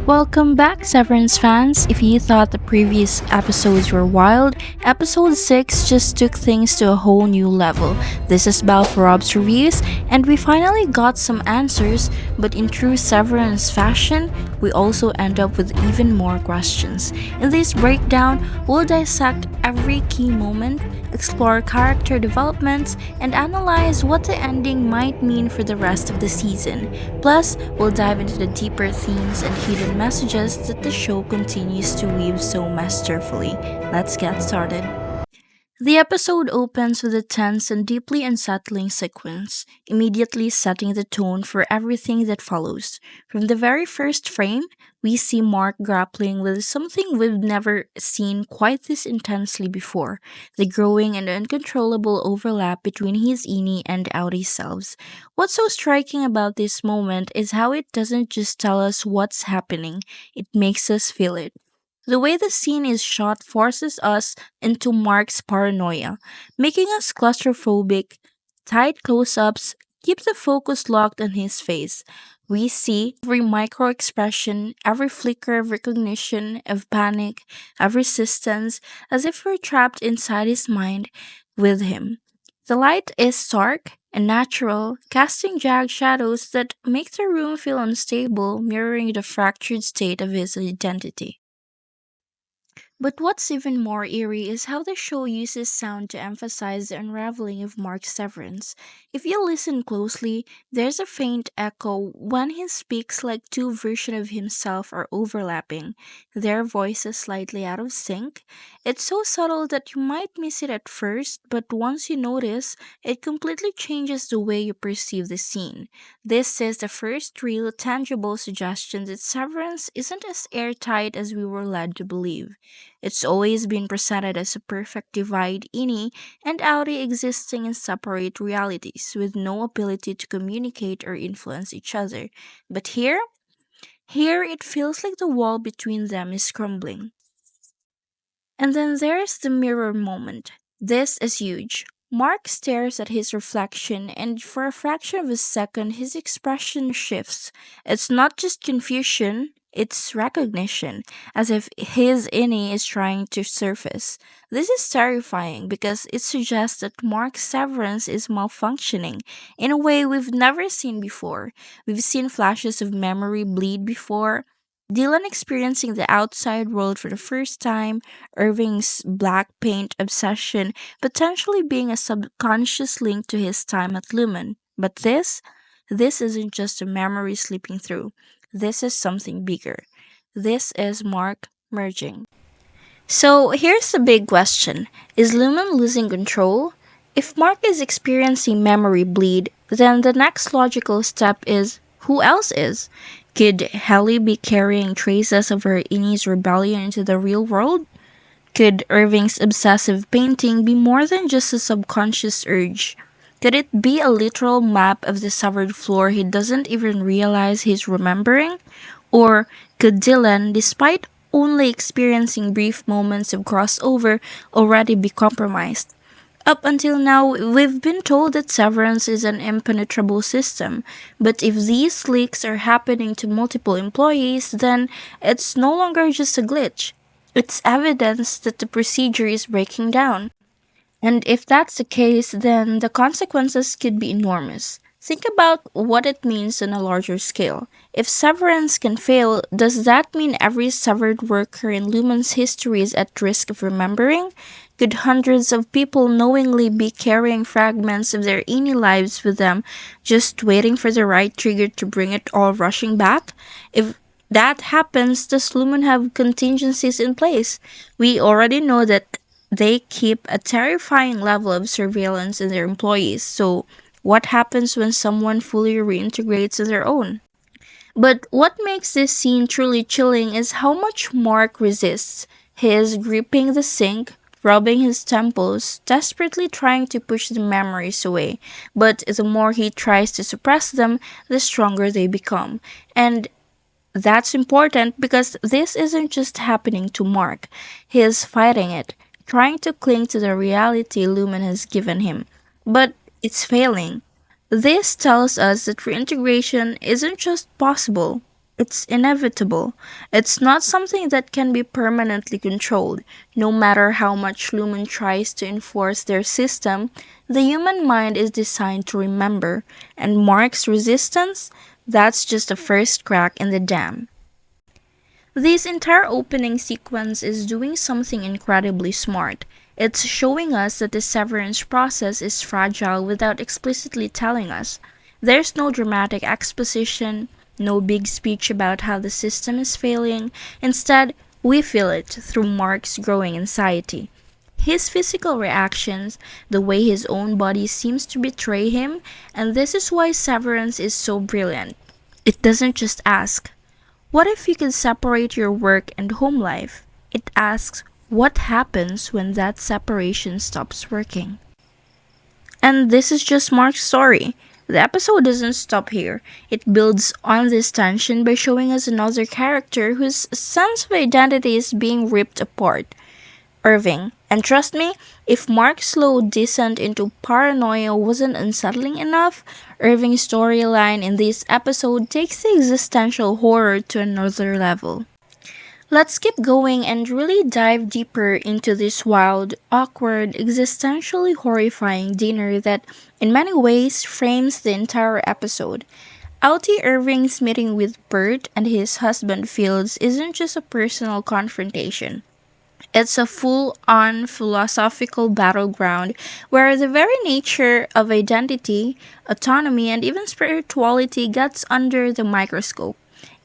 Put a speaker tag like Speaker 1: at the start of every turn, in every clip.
Speaker 1: Welcome back, Severance fans. If you thought the previous episodes were wild, episode 6 just took things to a whole new level. This is Bal for Rob's reviews, and we finally got some answers, but in true Severance fashion, we also end up with even more questions. In this breakdown, we'll dissect every key moment, explore character developments, and analyze what the ending might mean for the rest of the season. Plus, we'll dive into the deeper themes and hidden messages that the show continues to weave so masterfully. Let's get started. The episode opens with a tense and deeply unsettling sequence, immediately setting the tone for everything that follows. From the very first frame, we see Mark grappling with something we've never seen quite this intensely before: the growing and uncontrollable overlap between his innie and outie selves. What's so striking about this moment is how it doesn't just tell us what's happening, it makes us feel it. The way the scene is shot forces us into Mark's paranoia, making us claustrophobic. Tight close ups keep the focus locked on his face. We see every micro expression, every flicker of recognition, of panic, of resistance, as if we're trapped inside his mind with him. The light is stark and natural, casting jagged shadows that make the room feel unstable, mirroring the fractured state of his identity. But what's even more eerie is how the show uses sound to emphasize the unraveling of Mark's severance. If you listen closely, there's a faint echo when he speaks, like two versions of himself are overlapping, their voices slightly out of sync. It's so subtle that you might miss it at first, but once you notice, it completely changes the way you perceive the scene. This is the first real, tangible suggestion that Severance isn't as airtight as we were led to believe. It's always been presented as a perfect divide, innie and outie existing in separate realities with no ability to communicate or influence each other. But here it feels like the wall between them is crumbling. And then there's the mirror moment. This is huge. Mark stares at his reflection, and for a fraction of a second, his expression shifts. It's not just confusion, it's recognition, as if his innie is trying to surface. This is terrifying because it suggests that Mark's severance is malfunctioning in a way we've never seen before. We've seen flashes of memory bleed before. Dylan experiencing the outside world for the first time, Irving's black paint obsession potentially being a subconscious link to his time at Lumon. But this isn't just a memory slipping through. This is something bigger. This is Mark merging. So here's the big question: is Lumon losing control? If Mark is experiencing memory bleed, then the next logical step is: who else is? Could Helly be carrying traces of her Innie's rebellion into the real world? Could Irving's obsessive painting be more than just a subconscious urge? Could it be a literal map of the severed floor he doesn't even realize he's remembering? Or could Dylan, despite only experiencing brief moments of crossover, already be compromised? Up until now, we've been told that Severance is an impenetrable system, but if these leaks are happening to multiple employees, then it's no longer just a glitch. It's evidence that the procedure is breaking down. And if that's the case, then the consequences could be enormous. Think about what it means on a larger scale. If Severance can fail, does that mean every severed worker in Lumon's history is at risk of remembering? Could hundreds of people knowingly be carrying fragments of their innie lives with them, just waiting for the right trigger to bring it all rushing back? If that happens, does Lumon have contingencies in place? We already know that they keep a terrifying level of surveillance in their employees, so what happens when someone fully reintegrates on their own? But what makes this scene truly chilling is how much Mark resists. He is gripping the sink, rubbing his temples, desperately trying to push the memories away. But the more he tries to suppress them, the stronger they become. And that's important because this isn't just happening to Mark. He is fighting it, trying to cling to the reality Lumen has given him. But it's failing. This tells us that reintegration isn't just possible, It's inevitable. It's not something that can be permanently controlled. No matter how much Lumon tries to enforce their system, the human mind is designed to remember, and Mark's resistance, that's just the first crack in the dam. This entire opening sequence is doing something incredibly smart. It's showing us that the severance process is fragile without explicitly telling us. There's no dramatic exposition, no big speech about how the system is failing. Instead, we feel it through Mark's growing anxiety. His physical reactions, the way his own body seems to betray him, and this is why Severance is so brilliant. It doesn't just ask, what if you could separate your work and home life? It asks, what happens when that separation stops working? And this is just Mark's story. The episode doesn't stop here. It builds on this tension by showing us another character whose sense of identity is being ripped apart. Irving. And trust me, if Mark's slow descent into paranoia wasn't unsettling enough, Irving's storyline in this episode takes the existential horror to another level. Let's keep going and really dive deeper into this wild, awkward, existentially horrifying dinner that, in many ways, frames the entire episode. Altie Irving's meeting with Bert and his husband Fields isn't just a personal confrontation. It's a full on philosophical battleground where the very nature of identity, autonomy, and even spirituality gets under the microscope.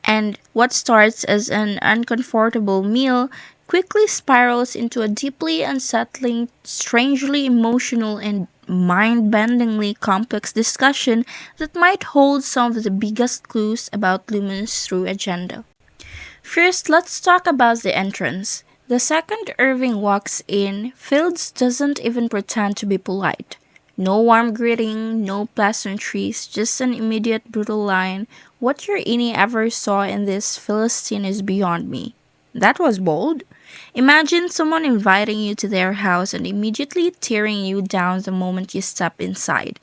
Speaker 1: And what starts as an uncomfortable meal quickly spirals into a deeply unsettling, strangely emotional, and mind bendingly complex discussion that might hold some of the biggest clues about Lumon's true agenda. First, let's talk about the entrance. The second Irving walks in, Fields doesn't even pretend to be polite. No warm greeting, no pleasantries, just an immediate brutal line. What your innie ever saw in this Philistine is beyond me. That was bold. Imagine someone inviting you to their house and immediately tearing you down the moment you step inside.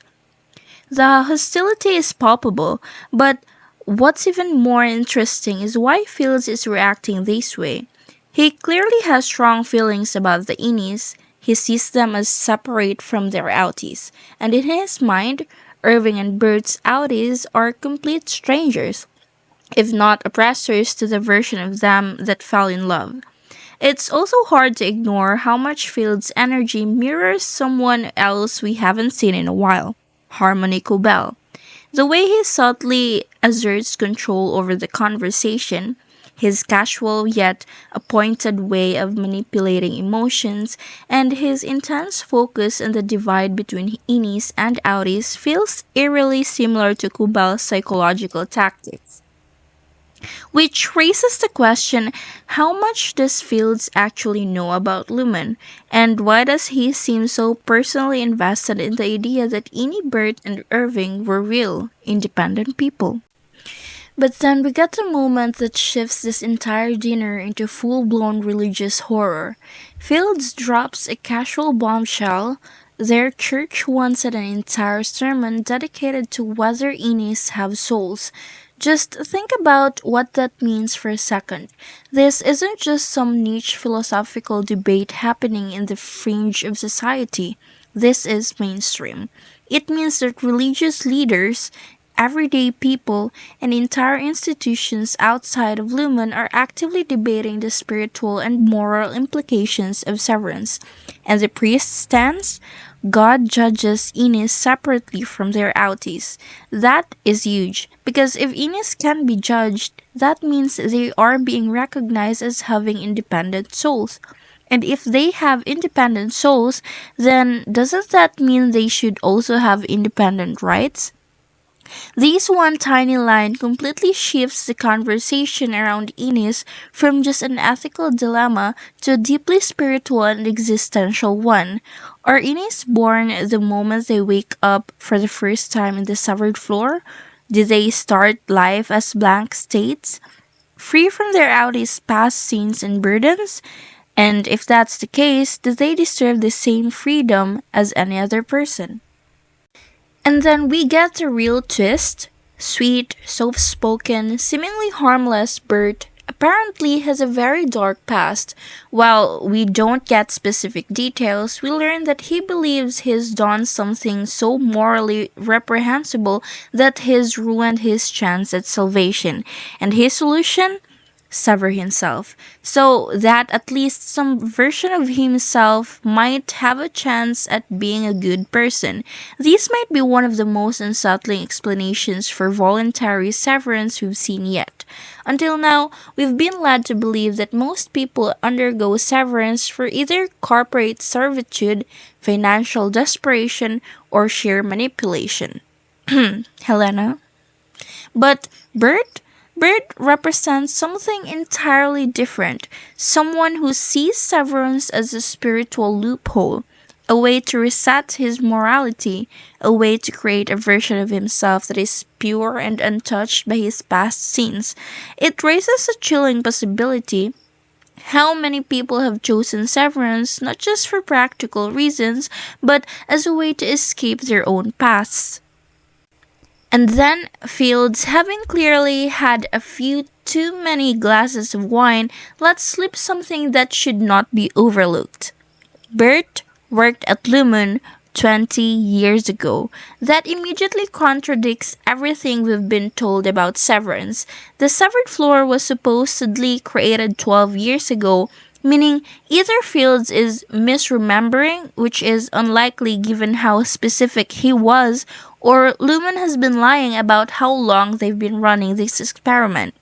Speaker 1: The hostility is palpable, but what's even more interesting is why Fields is reacting this way. He clearly has strong feelings about the innies. He sees them as separate from their outies, and in his mind, Irving and Bert's outies are complete strangers, if not oppressors to the version of them that fell in love. It's also hard to ignore how much Field's energy mirrors someone else we haven't seen in a while, Harmony Cobell. The way he subtly asserts control over the conversation, his casual yet appointed way of manipulating emotions, and his intense focus on the divide between innies and outies feels eerily similar to Kubal's psychological tactics. Which raises the question, how much does Fields actually know about Lumon? And why does he seem so personally invested in the idea that Innie, Bert, and Irving were real, independent people? But then we get the moment that shifts this entire dinner into full blown religious horror. Fields drops a casual bombshell. Their church once had an entire sermon dedicated to whether innies have souls. Just think about what that means for a second. This isn't just some niche philosophical debate happening in the fringe of society. This is mainstream. It means that religious leaders, everyday people, and entire institutions outside of Lumon are actively debating the spiritual and moral implications of severance. And the priest stance, God judges innies separately from their outies. That is huge, because if innies can be judged, that means they are being recognized as having independent souls. And if they have independent souls, then doesn't that mean they should also have independent rights? This one tiny line completely shifts the conversation around Innis from just an ethical dilemma to a deeply spiritual and existential one. Are Innis born the moment they wake up for the first time in the severed floor? Do they start life as blank states, free from their outies past sins and burdens? And if that's the case, do they deserve the same freedom as any other person? And then we get the real twist. Sweet, soft-spoken, seemingly harmless Bert apparently has a very dark past. While we don't get specific details, we learn that he believes he's done something so morally reprehensible that he's ruined his chance at salvation. And his solution? Sever himself, so that at least some version of himself might have a chance at being a good person. This might be one of the most unsettling explanations for voluntary severance we've seen yet. Until now, we've been led to believe that most people undergo severance for either corporate servitude, financial desperation, or sheer manipulation. Helena? But Bert represents something entirely different, someone who sees severance as a spiritual loophole, a way to reset his morality, a way to create a version of himself that is pure and untouched by his past sins. It raises a chilling possibility. How many people have chosen severance not just for practical reasons, but as a way to escape their own pasts? And then Fields, having clearly had a few too many glasses of wine, let slip something that should not be overlooked. Bert worked at Lumon 20 years ago. That immediately contradicts everything we've been told about Severance. The severed floor was supposedly created 12 years ago, meaning either Fields is misremembering, which is unlikely given how specific he was, or Lumon has been lying about how long they've been running this experiment.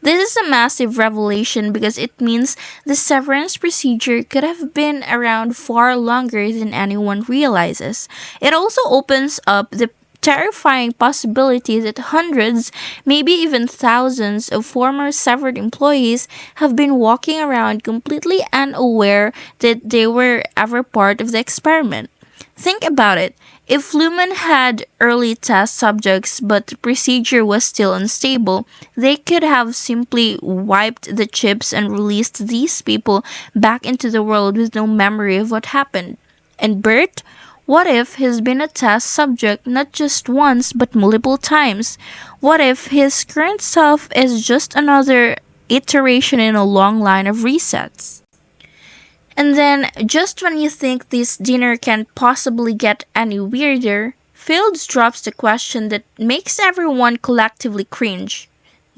Speaker 1: This is a massive revelation because it means the severance procedure could have been around far longer than anyone realizes. It also opens up the terrifying possibility that hundreds, maybe even thousands of former severed employees have been walking around completely unaware that they were ever part of the experiment. Think about it. If Lumon had early test subjects but the procedure was still unstable, they could have simply wiped the chips and released these people back into the world with no memory of what happened. And Bert? What if he's been a test subject not just once but multiple times? What if his current self is just another iteration in a long line of resets? And then, just when you think this dinner can't possibly get any weirder, Fields drops the question that makes everyone collectively cringe.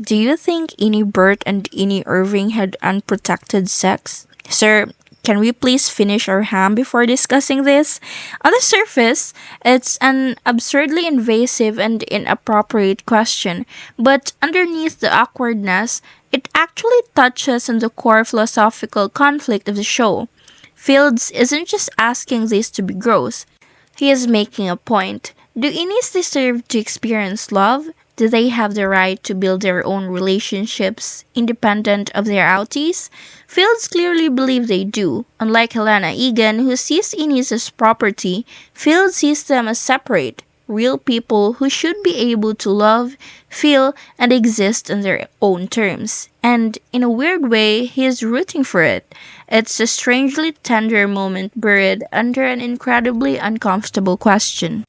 Speaker 1: Do you think Innie Burt and Innie Irving had unprotected sex? Sir, can we please finish our ham before discussing this? On the surface, it's an absurdly invasive and inappropriate question, but underneath the awkwardness, it actually touches on the core philosophical conflict of the show. Fields isn't just asking this to be gross, he is making a point. Do Innies deserve to experience love? Do they have the right to build their own relationships independent of their outies? Fields clearly believe they do. Unlike Helena Egan, who sees Innies as property, Fields sees them as separate, real people who should be able to love, feel, and exist on their own terms. And in a weird way, he is rooting for it. It's a strangely tender moment buried under an incredibly uncomfortable question.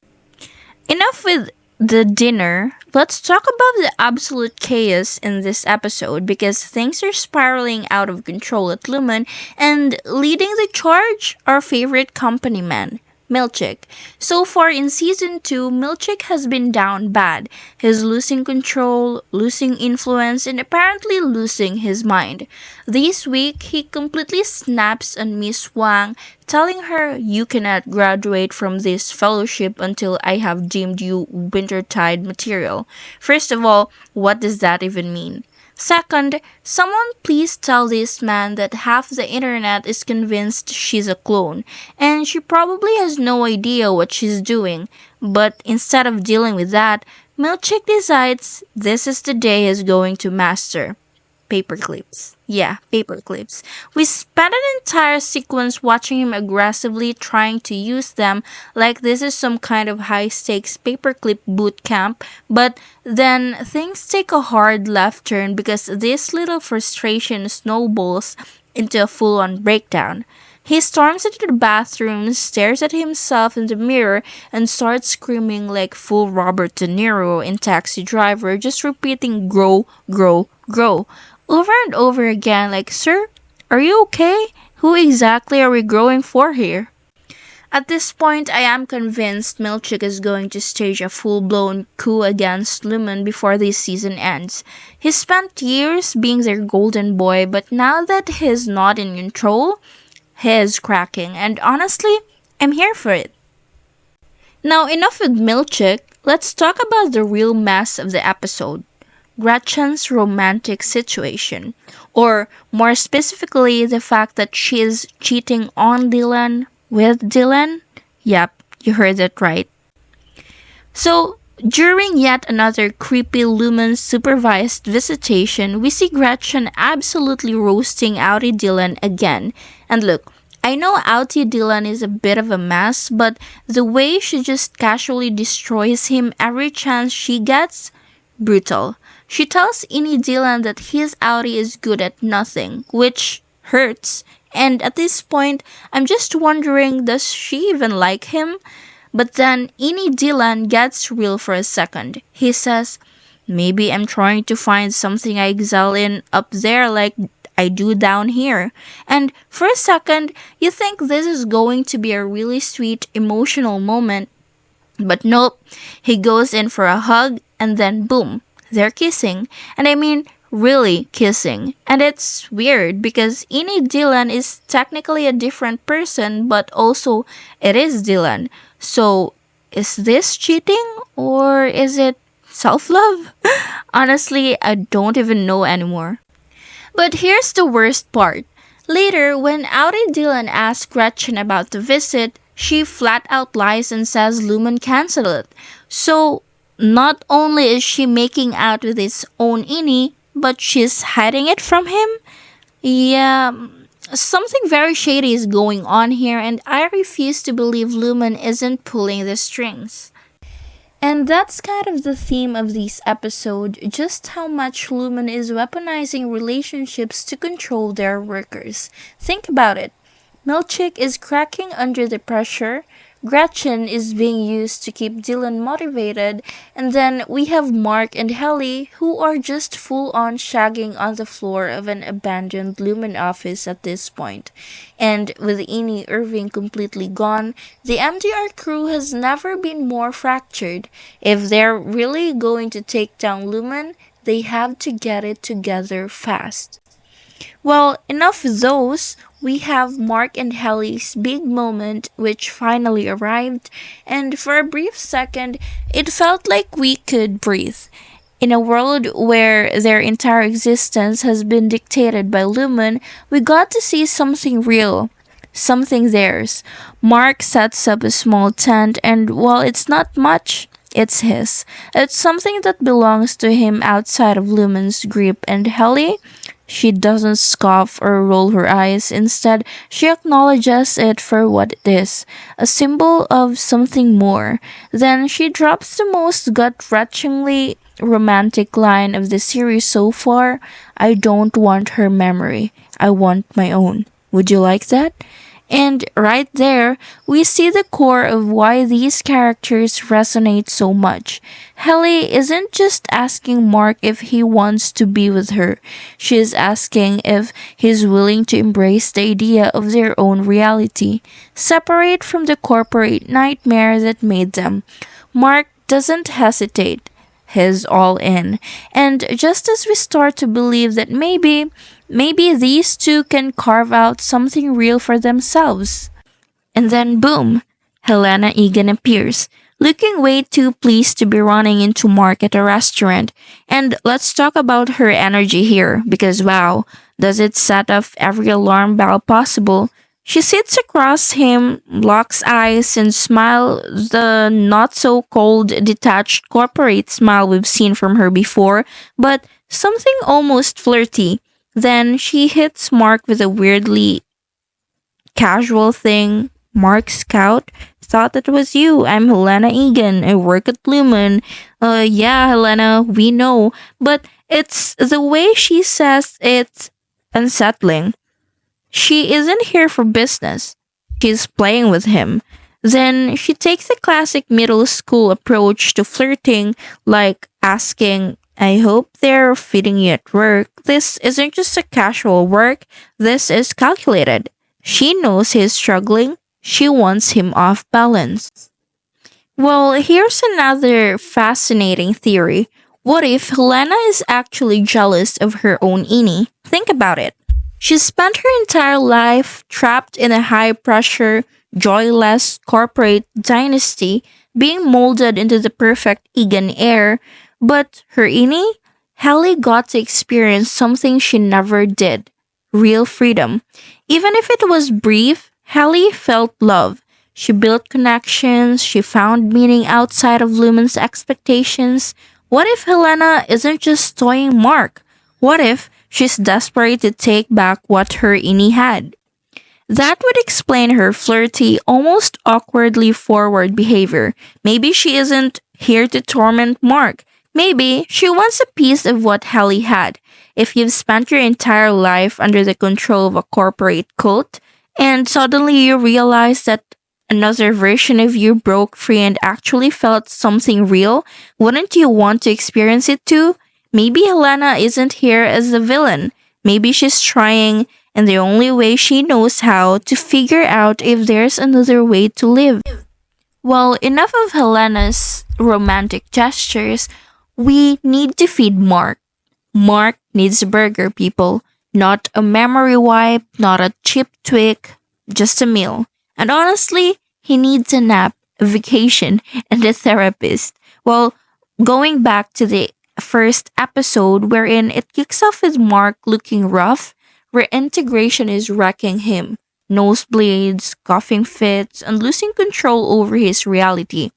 Speaker 1: Enough with the dinner. Let's talk about the absolute chaos in this episode because things are spiraling out of control at Lumon, and leading the charge, our favorite company man, Milchick. So far in season 2, Milchick has been down bad. He's losing control, losing influence, and apparently losing his mind. This week, he completely snaps on Miss Wang, telling her, "You cannot graduate from this fellowship until I have deemed you wintertide material." First of all, what does that even mean? Second, someone please tell this man that half the internet is convinced she's a clone, and she probably has no idea what she's doing. But instead of dealing with that, Milchick decides this is the day he's going to master. Paperclips. Yeah, paperclips. We spent an entire sequence watching him aggressively trying to use them like this is some kind of high stakes paperclip boot camp, but then things take a hard left turn because this little frustration snowballs into a full on breakdown. He storms into the bathroom, stares at himself in the mirror, and starts screaming like full Robert De Niro in Taxi Driver, just repeating grow, grow, grow over and over again like, "Sir, are you okay? Who exactly are we growing for here?" At this point, I am convinced Milchick is going to stage a full-blown coup against Lumon before this season ends. He spent years being their golden boy, but now that he's not in control, he's cracking, and honestly, I'm here for it. Now, enough with Milchick, let's talk about the real mess of the episode. Gretchen's romantic situation, or more specifically, the fact that she's cheating on Dylan with Dylan. Yep, you heard it right. So, during yet another creepy Lumen supervised visitation, we see Gretchen absolutely roasting Outie Dylan again. And look, I know Outie Dylan is a bit of a mess, but the way she just casually destroys him every chance she gets, brutal. She tells Innie Dylan that his Outie is good at nothing, which hurts. And at this point, I'm just wondering, does she even like him? But then Innie Dylan gets real for a second. He says, "Maybe I'm trying to find something I excel in up there like I do down here." And for a second, you think this is going to be a really sweet emotional moment. But nope, he goes in for a hug and then boom, they're kissing. And I mean, really kissing. And it's weird because Innie Dylan is technically a different person, but also it is Dylan. So is this cheating or is it self love? Honestly, I don't even know anymore. But here's the worst part. Later, when Outie Dylan asks Gretchen about the visit, she flat out lies and says Lumen canceled it. So, not only is she making out with his own Innie, but she's hiding it from him? Yeah, something very shady is going on here, and I refuse to believe Lumen isn't pulling the strings. And that's kind of the theme of this episode, just how much Lumen is weaponizing relationships to control their workers. Think about it. Milchick is cracking under the pressure, Gretchen is being used to keep Dylan motivated, and then we have Mark and Helly who are just full on shagging on the floor of an abandoned Lumen office at this point. And with Innie Irving completely gone, the MDR crew has never been more fractured. If they're really going to take down Lumen, they have to get it together fast. Well, enough of those. We have Mark and Helly's big moment, which finally arrived, and for a brief second, it felt like we could breathe. In a world where their entire existence has been dictated by Lumen, we got to see something real, something theirs. Mark sets up a small tent, and while it's not much, it's his. It's something that belongs to him outside of Lumen's grip, and Helly, she doesn't scoff or roll her eyes. Instead, she acknowledges it for what it is, a symbol of something more. Then she drops the most gut-wrenchingly romantic line of the series so far. "I don't want her memory. I want my own. Would you like that?" And right there, we see the core of why these characters resonate so much. Helly isn't just asking Mark if he wants to be with her. She is asking if he's willing to embrace the idea of their own reality, separate from the corporate nightmare that made them. Mark doesn't hesitate. He's all in. And just as we start to believe that maybe these two can carve out something real for themselves. And then boom, Helena Egan appears, looking way too pleased to be running into Mark at a restaurant. And let's talk about her energy here, because wow, does it set off every alarm bell possible. She sits across him, locks eyes, and smiles the not so cold, detached corporate smile we've seen from her before, but something almost flirty. Then she hits Mark with a weirdly casual thing. "Mark Scout, thought it was you. I'm Helena Egan. I work at Lumen." Yeah, Helena, we know. But it's the way she says it's unsettling. she isn't here for business. She's playing with him. Then she takes the classic middle school approach to flirting, like asking, I hope they're feeding you at work. This isn't just a casual work, this is calculated. She knows he's struggling. She wants him off balance. Well, here's another fascinating theory. What if Helena is actually jealous of her own Ini? Think about it. She spent her entire life trapped in a high pressure, joyless corporate dynasty, being molded into the perfect Egan heir. But her Ini, Hallie got to experience something she never did, real freedom. Even if it was brief, Hallie felt love. She built connections, she found meaning outside of Lumen's expectations. What if Helena isn't just toying Mark? What if she's desperate to take back what her Ini had? That would explain her flirty, almost awkwardly forward behavior. Maybe she isn't here to torment Mark. Maybe she wants a piece of what Hallie had. If you've spent your entire life under the control of a corporate cult, and suddenly you realize that another version of you broke free and actually felt something real, wouldn't you want to experience it too? Maybe Helena isn't here as the villain. Maybe she's trying, and the only way she knows how, to figure out if there's another way to live. Well, enough of Helena's romantic gestures. We need to feed Mark. Mark needs a burger, people. Not a memory wipe, not a cheap tweak, just a meal. And honestly, he needs a nap, a vacation, and a therapist. Well, going back to the first episode wherein it kicks off with Mark looking rough, reintegration is wrecking him. Nosebleeds, coughing fits, and losing control over his reality.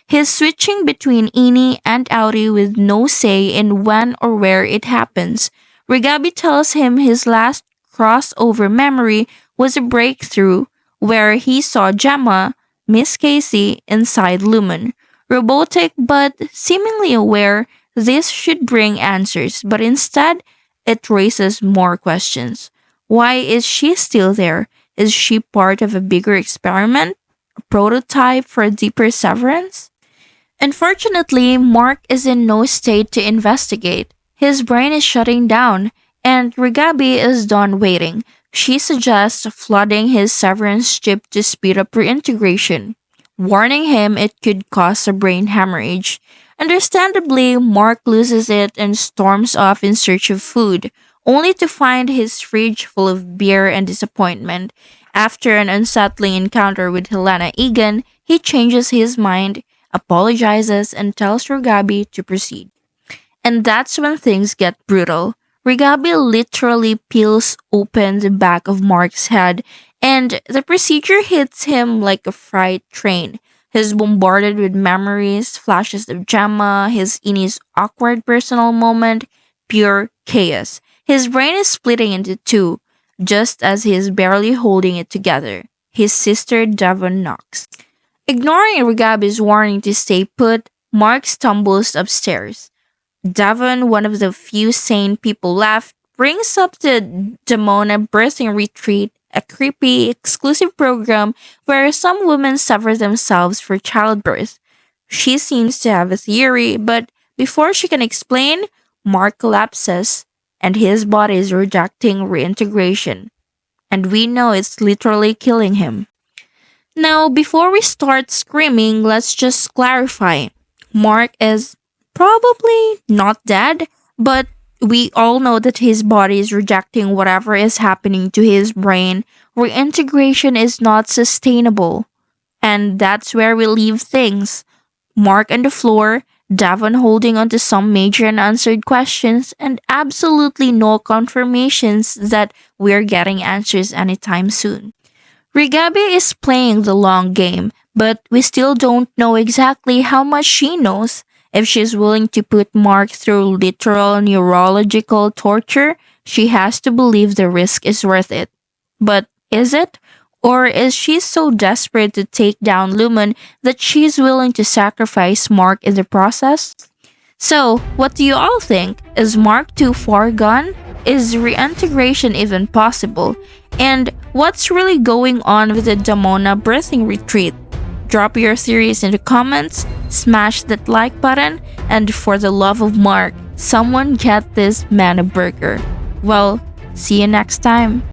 Speaker 1: He's switching between Ini and Audi with no say in when or where it happens. Rigabi tells him his last crossover memory was a breakthrough where he saw Gemma, Miss Casey, inside Lumon. Robotic but seemingly aware, this should bring answers, but instead, it raises more questions. Why is she still there? Is she part of a bigger experiment? A prototype for a deeper severance? Unfortunately, Mark is in no state to investigate. His brain is shutting down, and Rigabi is done waiting. She suggests flooding his severance chip to speed up reintegration, warning him it could cause a brain hemorrhage. Understandably, Mark loses it and storms off in search of food, only to find his fridge full of beer and disappointment. After an unsettling encounter with Helena Egan, he changes his mind, apologizes, and tells Rigabi to proceed. And that's when things get brutal. Rigabi literally peels open the back of Mark's head, and the procedure hits him like a freight train. He's bombarded with memories, flashes of Gemma, his Ini's awkward personal moment, pure chaos. His brain is splitting into two, just as he is barely holding it together. His sister Devon knocks. Ignoring Rigabi's warning to stay put, Mark stumbles upstairs. Devon, one of the few sane people left, brings up the Damona Birthing Retreat, a creepy, exclusive program where some women sever themselves for childbirth. She seems to have a theory, but before she can explain, Mark collapses, and his body is rejecting reintegration. And we know it's literally killing him. Now, before we start screaming, let's just clarify. Mark is probably not dead, but we all know that his body is rejecting whatever is happening to his brain. Reintegration is not sustainable. And that's where we leave things. Mark on the floor, Davon holding on to some major unanswered questions, and absolutely no confirmations that we're getting answers anytime soon. Rigabi is playing the long game, but we still don't know exactly how much she knows. If she's willing to put Mark through literal neurological torture, she has to believe the risk is worth it. But is it? Or is she so desperate to take down Lumon that she's willing to sacrifice Mark in the process? So, what do you all think? Is Mark too far gone? Is reintegration even possible? And what's really going on with the Damona Birthing Retreat? Drop your theories in the comments, smash that like button, and for the love of Mark, someone get this man a burger. Well, see you next time.